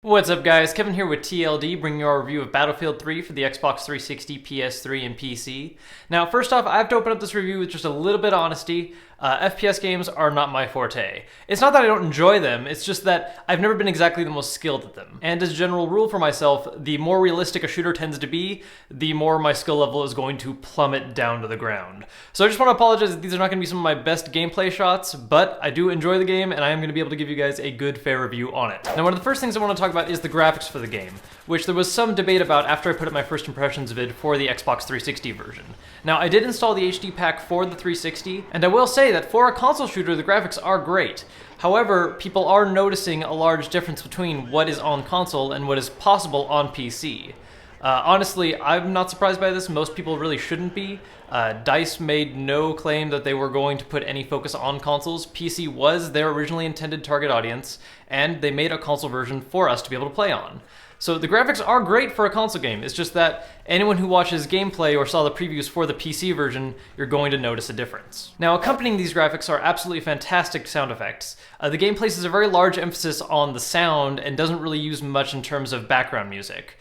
What's up guys, Kevin here with TLD, bringing you our review of Battlefield 3 for the Xbox 360, PS3, and PC. Now first off, I have to open up this review with just a little bit of honesty. FPS games are not my forte. It's not that I don't enjoy them, it's just that I've never been exactly the most skilled at them. And as a general rule for myself, the more realistic a shooter tends to be, the more my skill level is going to plummet down to the ground. So I just want to apologize that these are not going to be some of my best gameplay shots, but I do enjoy the game and I am going to be able to give you guys a good, fair review on it. Now one of the first things I want to talk about is the graphics for the game, which there was some debate about after I put up my first impressions vid for the Xbox 360 version. Now I did install the HD pack for the 360, and I will say that for a console shooter the graphics are great. However, people are noticing a large difference between what is on console and what is possible on PC. Honestly, I'm not surprised by this. Most people really shouldn't be. DICE made no claim that they were going to put any focus on consoles. PC was their originally intended target audience, and they made a console version for us to be able to play on. So the graphics are great for a console game. It's just that anyone who watches gameplay or saw the previews for the PC version, you're going to notice a difference. Now, accompanying these graphics are absolutely fantastic sound effects. The game places a very large emphasis on the sound and doesn't really use much in terms of background music.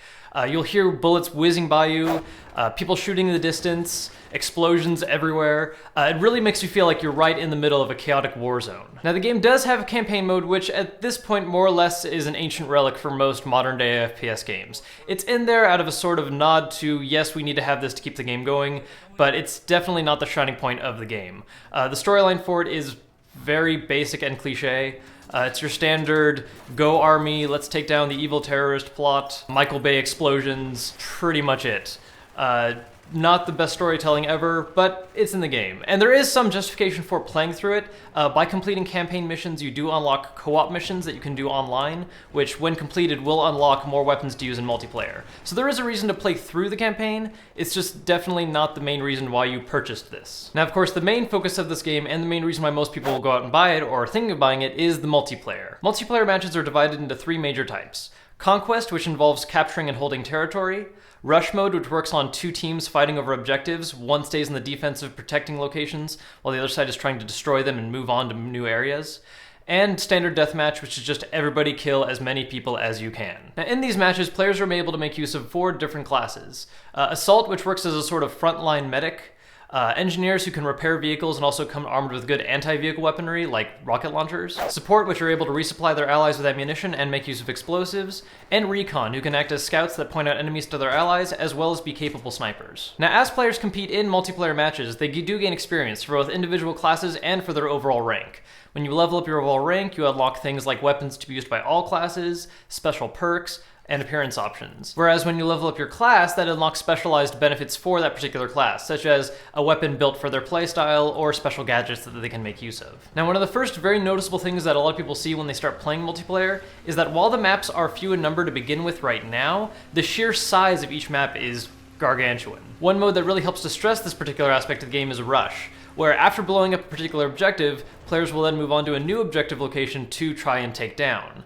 You'll hear bullets whizzing by you, people shooting in the distance, explosions everywhere. It really makes you feel like you're right in the middle of a chaotic war zone. Now the game does have a campaign mode, which at this point more or less is an ancient relic for most modern day FPS games. It's in there out of a sort of nod to, yes, we need to have this to keep the game going, but it's definitely not the shining point of the game. The storyline for it is very basic and cliche. It's your standard, go army, let's take down the evil terrorist plot, Michael Bay explosions, pretty much it. Not the best storytelling ever, but it's in the game. And there is some justification for playing through it. By completing campaign missions, you do unlock co-op missions that you can do online, which when completed will unlock more weapons to use in multiplayer. So there is a reason to play through the campaign, it's just definitely not the main reason why you purchased this. Now of course the main focus of this game, and the main reason why most people will go out and buy it, or are thinking of buying it, is the multiplayer. Multiplayer matches are divided into three major types. Conquest, which involves capturing and holding territory. Rush mode, which works on two teams fighting over objectives. One stays in the defensive, protecting locations, while the other side is trying to destroy them and move on to new areas. And standard deathmatch, which is just everybody kill as many people as you can. Now in these matches, players are able to make use of four different classes. Assault, which works as a sort of frontline medic. Engineers, who can repair vehicles and also come armed with good anti-vehicle weaponry like rocket launchers. Support, which are able to resupply their allies with ammunition and make use of explosives. And recon, who can act as scouts that point out enemies to their allies as well as be capable snipers. Now as players compete in multiplayer matches, they do gain experience for both individual classes and for their overall rank. When you level up your overall rank, you unlock things like weapons to be used by all classes, special perks, and appearance options. Whereas when you level up your class, that unlocks specialized benefits for that particular class, such as a weapon built for their playstyle or special gadgets that they can make use of. Now one of the first very noticeable things that a lot of people see when they start playing multiplayer is that while the maps are few in number to begin with right now, the sheer size of each map is gargantuan. One mode that really helps to stress this particular aspect of the game is Rush, where after blowing up a particular objective, players will then move on to a new objective location to try and take down.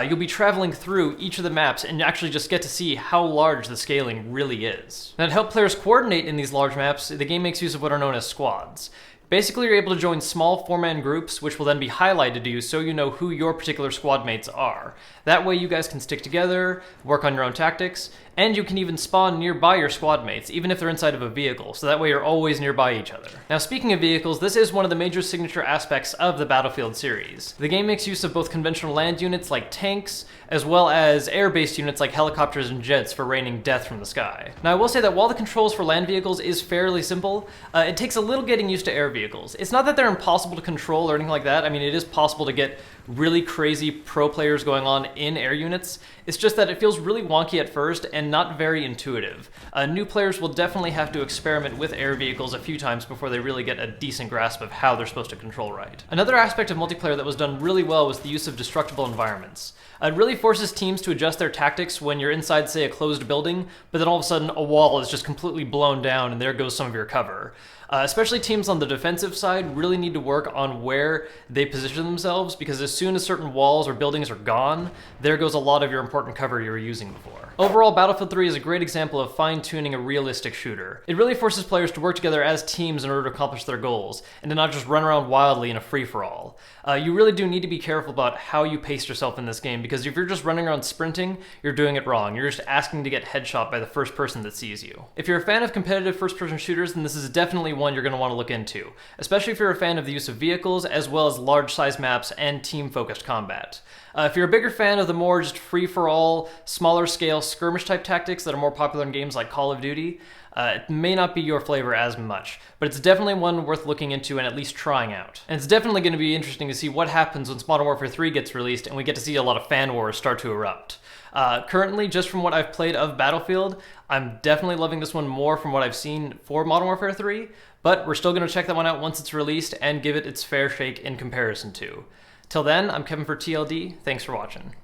You'll be traveling through each of the maps and actually just get to see how large the scaling really is. Now to help players coordinate in these large maps, the game makes use of what are known as squads. Basically, you're able to join small four-man groups, which will then be highlighted to you so you know who your particular squad mates are. That way you guys can stick together, work on your own tactics, and you can even spawn nearby your squad mates, even if they're inside of a vehicle, so that way you're always nearby each other. Now speaking of vehicles, this is one of the major signature aspects of the Battlefield series. The game makes use of both conventional land units like tanks, as well as air-based units like helicopters and jets for raining death from the sky. Now I will say that while the controls for land vehicles is fairly simple, it takes a little getting used to air vehicles. It's not that they're impossible to control or anything like that. I mean, it is possible to get really crazy pro players going on in air units. It's just that it feels really wonky at first and not very intuitive. New players will definitely have to experiment with air vehicles a few times before they really get a decent grasp of how they're supposed to control right. Another aspect of multiplayer that was done really well was the use of destructible environments. It really forces teams to adjust their tactics when you're inside, say, a closed building, but then all of a sudden a wall is just completely blown down and there goes some of your cover. Especially teams on the defensive side really need to work on where they position themselves, because as soon as certain walls or buildings are gone, there goes a lot of your important cover you were using before. Overall, Battlefield 3 is a great example of fine-tuning a realistic shooter. It really forces players to work together as teams in order to accomplish their goals, and to not just run around wildly in a free-for-all. You really do need to be careful about how you pace yourself in this game, because if you're you're just running around sprinting, you're doing it wrong. You're just asking to get headshot by the first person that sees you. If you're a fan of competitive first-person shooters, then this is definitely one you're going to want to look into, especially if you're a fan of the use of vehicles, as well as large-size maps and team-focused combat. If you're a bigger fan of the more just free-for-all, smaller-scale skirmish-type tactics that are more popular in games like Call of Duty, it may not be your flavor as much, but it's definitely one worth looking into and at least trying out. And it's definitely going to be interesting to see what happens once Modern Warfare 3 gets released and we get to see a lot of fan wars start to erupt. Currently, just from what I've played of Battlefield, I'm definitely loving this one more from what I've seen for Modern Warfare 3, but we're still going to check that one out once it's released and give it its fair shake in comparison to. Till then, I'm Kevin for TLD, thanks for watching.